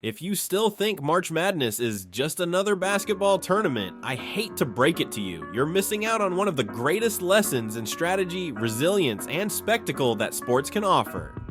If you still think March Madness is just another basketball tournament, I hate to break it to you. You're missing out on one of the greatest lessons in strategy, resilience, and spectacle that sports can offer.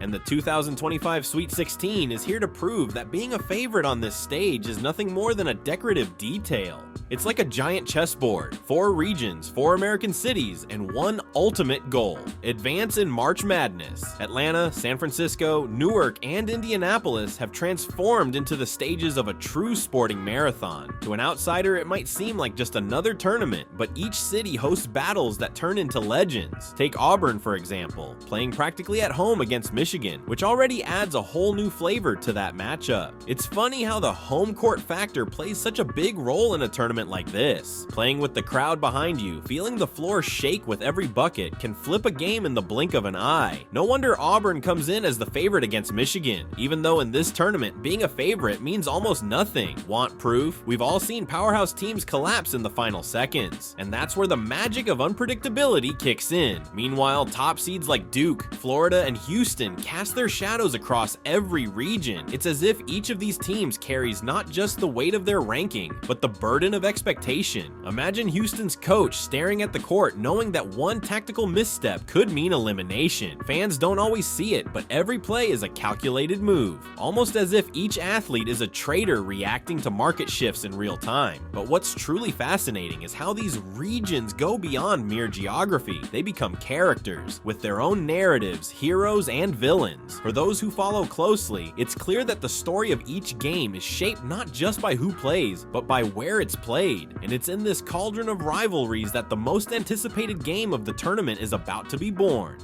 And the 2025 Sweet 16 is here to prove that being a favorite on this stage is nothing more than a decorative detail. It's like a giant chessboard, 4 regions, 4 American cities, and one ultimate goal: advance in March Madness. Atlanta, San Francisco, Newark, and Indianapolis have transformed into the stages of a true sporting marathon. To an outsider, it might seem like just another tournament, but each city hosts battles that turn into legends. Take Auburn, for example, playing practically at home against Michigan, which already adds a whole new flavor to that matchup. It's funny how the home court factor plays such a big role in a tournament like this. Playing with the crowd behind you, feeling the floor shake with every bucket, can flip a game in the blink of an eye. No wonder Auburn comes in as the favorite against Michigan, even though in this tournament, being a favorite means almost nothing. Want proof? We've all seen powerhouse teams collapse in the final seconds, and that's where the magic of unpredictability kicks in. Meanwhile, top seeds like Duke, Florida, and Houston cast their shadows across every region. It's as if each of these teams carries not just the weight of their ranking, but the burden of expectation. Imagine Houston's coach staring at the court knowing that one tactical misstep could mean elimination. Fans don't always see it, but every play is a calculated move, almost as if each athlete is a trader reacting to market shifts in real time. But what's truly fascinating is how these regions go beyond mere geography. They become characters with their own narratives, heroes, and villains. For those who follow closely, it's clear that the story of each game is shaped not just by who plays, but by where it's played. And it's in this cauldron of rivalries that the most anticipated game of the tournament is about to be born.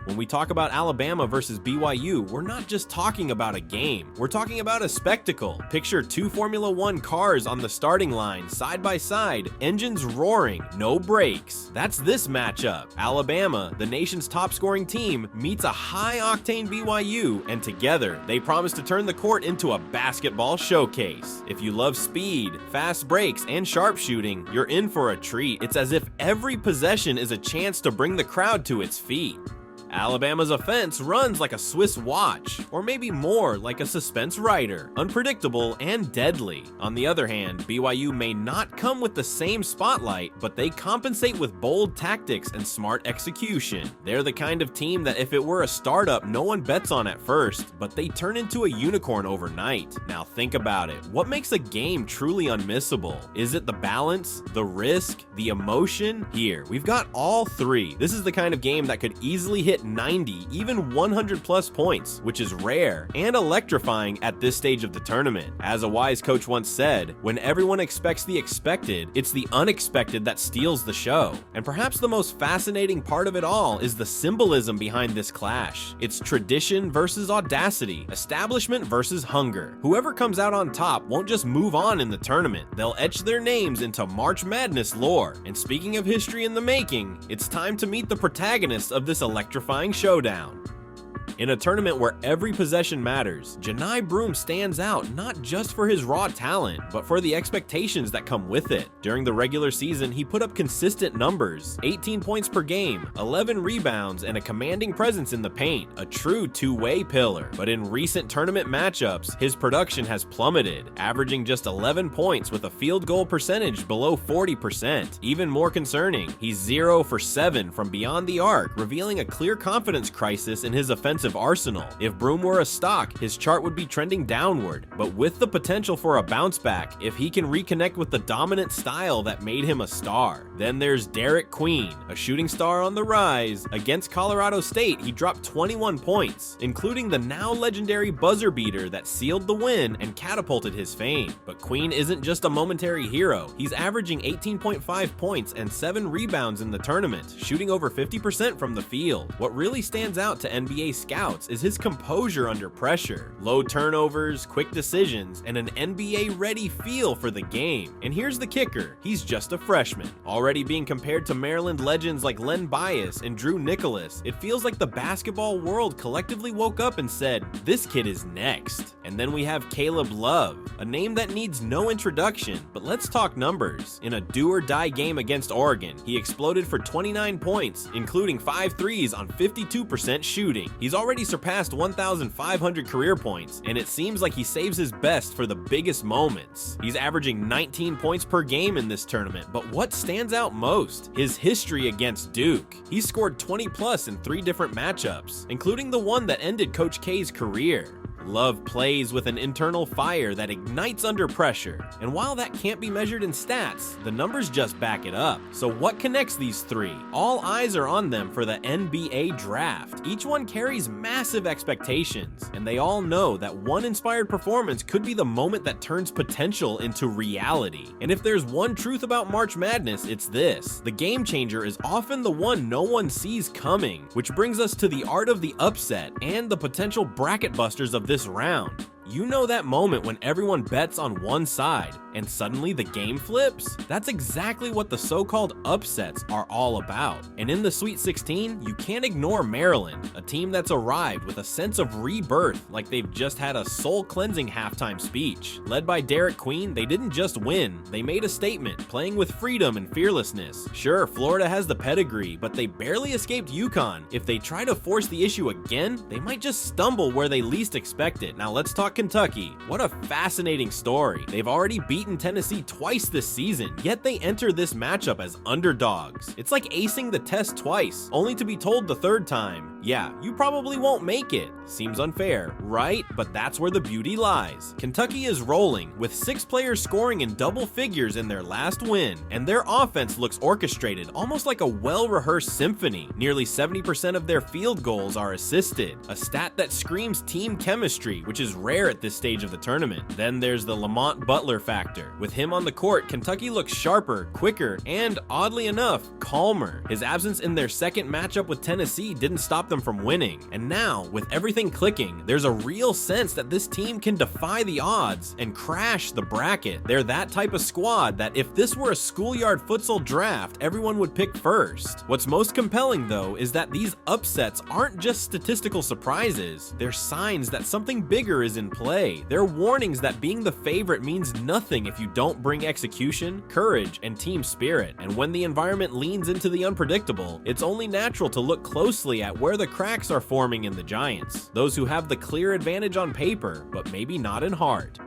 When we talk about Alabama versus BYU, we're not just talking about a game, we're talking about a spectacle. Picture 2 Formula One cars on the starting line, side by side, engines roaring, no brakes. That's this matchup. Alabama, the nation's top scoring team, meets a high-octane BYU, and together, they promise to turn the court into a basketball showcase. If you love speed, fast breaks, and sharpshooting, you're in for a treat. It's as if every possession is a chance to bring the crowd to its feet. Alabama's offense runs like a Swiss watch, or maybe more like a suspense rider, unpredictable and deadly. On the other hand, BYU may not come with the same spotlight, but they compensate with bold tactics and smart execution. They're the kind of team that if it were a startup, no one bets on at first, but they turn into a unicorn overnight. Now think about it. What makes a game truly unmissable? Is it the balance, the risk, the emotion? Here, we've got all three. This is the kind of game that could easily hit 90, even 100 plus points, which is rare and electrifying at this stage of the tournament. As a wise coach once said, when everyone expects the expected, it's the unexpected that steals the show. And perhaps the most fascinating part of it all is the symbolism behind this clash. It's tradition versus audacity, establishment versus hunger. Whoever comes out on top won't just move on in the tournament, they'll etch their names into March Madness lore. And speaking of history in the making, it's time to meet the protagonists of this electrifying showdown. In a tournament where every possession matters, Johni Broome stands out not just for his raw talent, but for the expectations that come with it. During the regular season, he put up consistent numbers: 18 points per game, 11 rebounds, and a commanding presence in the paint, a true two-way pillar. But in recent tournament matchups, his production has plummeted, averaging just 11 points with a field goal percentage below 40%. Even more concerning, he's 0 for 7 from beyond the arc, revealing a clear confidence crisis in his offensive arsenal. If Broome were a stock, his chart would be trending downward, but with the potential for a bounce back if he can reconnect with the dominant style that made him a star. Then there's Derek Queen, a shooting star on the rise. Against Colorado State, he dropped 21 points, including the now legendary buzzer beater that sealed the win and catapulted his fame. But Queen isn't just a momentary hero. He's averaging 18.5 points and 7 rebounds in the tournament, shooting over 50% from the field. What really stands out to NBA scouts is his composure under pressure, low turnovers, quick decisions, and an NBA-ready feel for the game. And here's the kicker, he's just a freshman. Already being compared to Maryland legends like Len Bias and Drew Nicholas, it feels like the basketball world collectively woke up and said, this kid is next. And then we have Caleb Love, a name that needs no introduction, but let's talk numbers. In a do-or-die game against Oregon, he exploded for 29 points, including 5 threes on 52% shooting. He's already surpassed 1,500 career points, and it seems like he saves his best for the biggest moments. He's averaging 19 points per game in this tournament, but what stands out most? His history against Duke. He scored 20 plus in 3 different matchups, including the one that ended Coach K's career. Love plays with an internal fire that ignites under pressure, and while that can't be measured in stats, the numbers just back it up. So what connects these three? All eyes are on them for the NBA draft. Each one carries massive expectations, and they all know that one inspired performance could be the moment that turns potential into reality. And if there's one truth about March Madness, it's this: the game changer is often the one no one sees coming, which brings us to the art of the upset and the potential bracket busters of this round. You know that moment when everyone bets on one side and suddenly the game flips? That's exactly what the so-called upsets are all about. And in the Sweet 16, you can't ignore Maryland, a team that's arrived with a sense of rebirth, like they've just had a soul-cleansing halftime speech. Led by Derek Queen, they didn't just win, they made a statement, playing with freedom and fearlessness. Sure, Florida has the pedigree, but they barely escaped UConn. If they try to force the issue again, they might just stumble where they least expect it. Now let's talk Kentucky. What a fascinating story. They've already beaten Tennessee twice this season, yet they enter this matchup as underdogs. It's like acing the test twice, only to be told the third time, yeah, you probably won't make it. Seems unfair, right? But that's where the beauty lies. Kentucky is rolling, with 6 players scoring in double figures in their last win, and their offense looks orchestrated, almost like a well-rehearsed symphony. Nearly 70% of their field goals are assisted, a stat that screams team chemistry, which is rare at this stage of the tournament. Then there's the Lamont Butler factor. With him on the court, Kentucky looks sharper, quicker, and oddly enough, calmer. His absence in their second matchup with Tennessee didn't stop them from winning. And now, with everything clicking, there's a real sense that this team can defy the odds and crash the bracket. They're that type of squad that if this were a schoolyard futsal draft, everyone would pick first. What's most compelling though is that these upsets aren't just statistical surprises, they're signs that something bigger is in play. They're warnings that being the favorite means nothing if you don't bring execution, courage, and team spirit. And when the environment leans into the unpredictable, it's only natural to look closely at where the cracks are forming in the Giants. Those who have the clear advantage on paper, but maybe not in heart.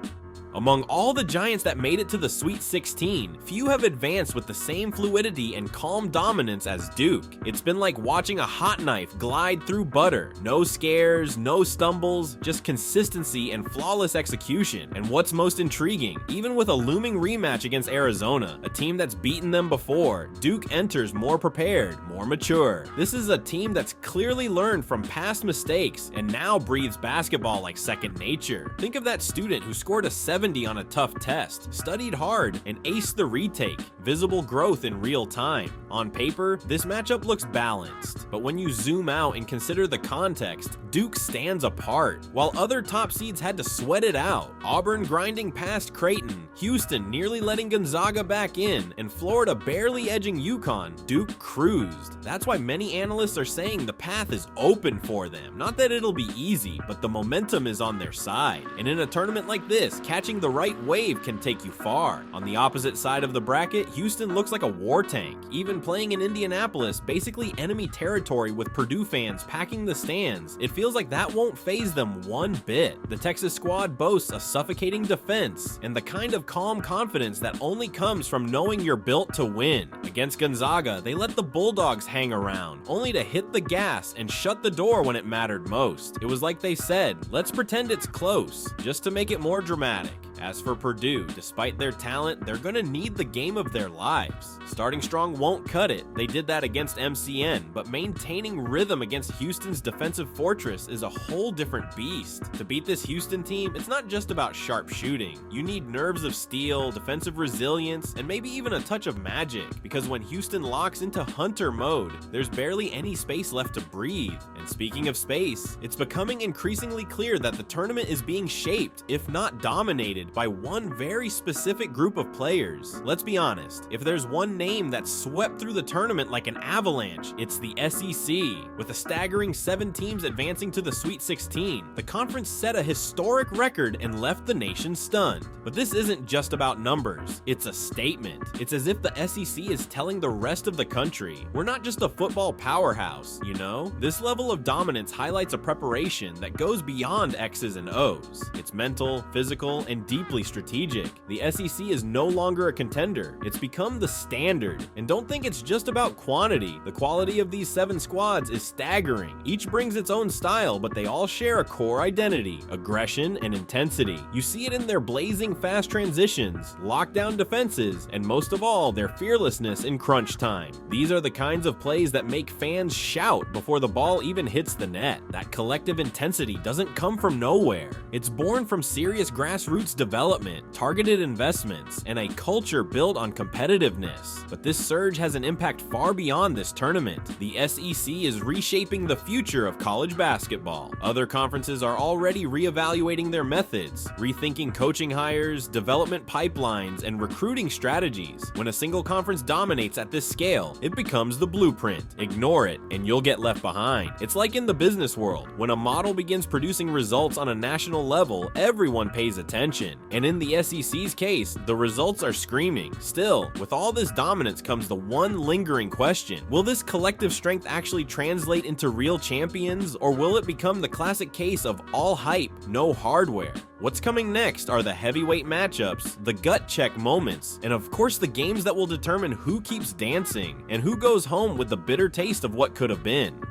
Among all the Giants that made it to the Sweet 16, few have advanced with the same fluidity and calm dominance as Duke. It's been like watching a hot knife glide through butter. No scares, no stumbles, just consistency and flawless execution. And what's most intriguing, even with a looming rematch against Arizona, a team that's beaten them before, Duke enters more prepared, more mature. This is a team that's clearly learned from past mistakes and now breathes basketball like second nature. Think of that student who scored a 70 on a tough test, studied hard, and aced the retake. Visible growth in real time. On paper, this matchup looks balanced, but when you zoom out and consider the context, Duke stands apart. While other top seeds had to sweat it out, Auburn grinding past Creighton, Houston nearly letting Gonzaga back in, and Florida barely edging UConn, Duke cruised. That's why many analysts are saying the path is open for them. Not that it'll be easy, but the momentum is on their side. And in a tournament like this, catching the right wave can take you far. On the opposite side of the bracket, Houston looks like a war tank. Even playing in Indianapolis, basically enemy territory with Purdue fans packing the stands, it feels like that won't faze them one bit. The Texas squad boasts a suffocating defense and the kind of calm confidence that only comes from knowing you're built to win. Against Gonzaga, they let the Bulldogs hang around, only to hit the gas and shut the door when it mattered most. It was like they said, let's pretend it's close, just to make it more dramatic. As for Purdue, despite their talent, they're gonna need the game of their lives. Starting strong won't cut it. They did that against MCN, but maintaining rhythm against Houston's defensive fortress is a whole different beast. To beat this Houston team, it's not just about sharp shooting. You need nerves of steel, defensive resilience, and maybe even a touch of magic, because when Houston locks into hunter mode, there's barely any space left to breathe. And speaking of space, it's becoming increasingly clear that the tournament is being shaped, if not dominated, by one very specific group of players. Let's be honest, if there's one name that swept through the tournament like an avalanche, it's the SEC. With a staggering 7 teams advancing to the Sweet 16, the conference set a historic record and left the nation stunned. But this isn't just about numbers, it's a statement. It's as if the SEC is telling the rest of the country, we're not just a football powerhouse, you know? This level of dominance highlights a preparation that goes beyond X's and O's. It's mental, physical, and deeply strategic. The SEC is no longer a contender, it's become the standard. And don't think it's just about quantity. The quality of these 7 squads is staggering. Each brings its own style, but they all share a core identity, aggression, and intensity. You see it in their blazing fast transitions, lockdown defenses, and most of all, their fearlessness in crunch time. These are the kinds of plays that make fans shout before the ball even hits the net. That collective intensity doesn't come from nowhere. It's born from serious grassroots development, targeted investments, and a culture built on competitiveness. But this surge has an impact far beyond this tournament. The SEC is reshaping the future of college basketball. Other conferences are already reevaluating their methods, rethinking coaching hires, development pipelines, and recruiting strategies. When a single conference dominates at this scale, it becomes the blueprint. Ignore it, and you'll get left behind. It's like in the business world. When a model begins producing results on a national level, everyone pays attention. And in the SEC's case, the results are screaming. Still, with all this dominance comes the one lingering question. Will this collective strength actually translate into real champions, or will it become the classic case of all hype, no hardware? What's coming next are the heavyweight matchups, the gut check moments, and of course the games that will determine who keeps dancing and who goes home with the bitter taste of what could have been.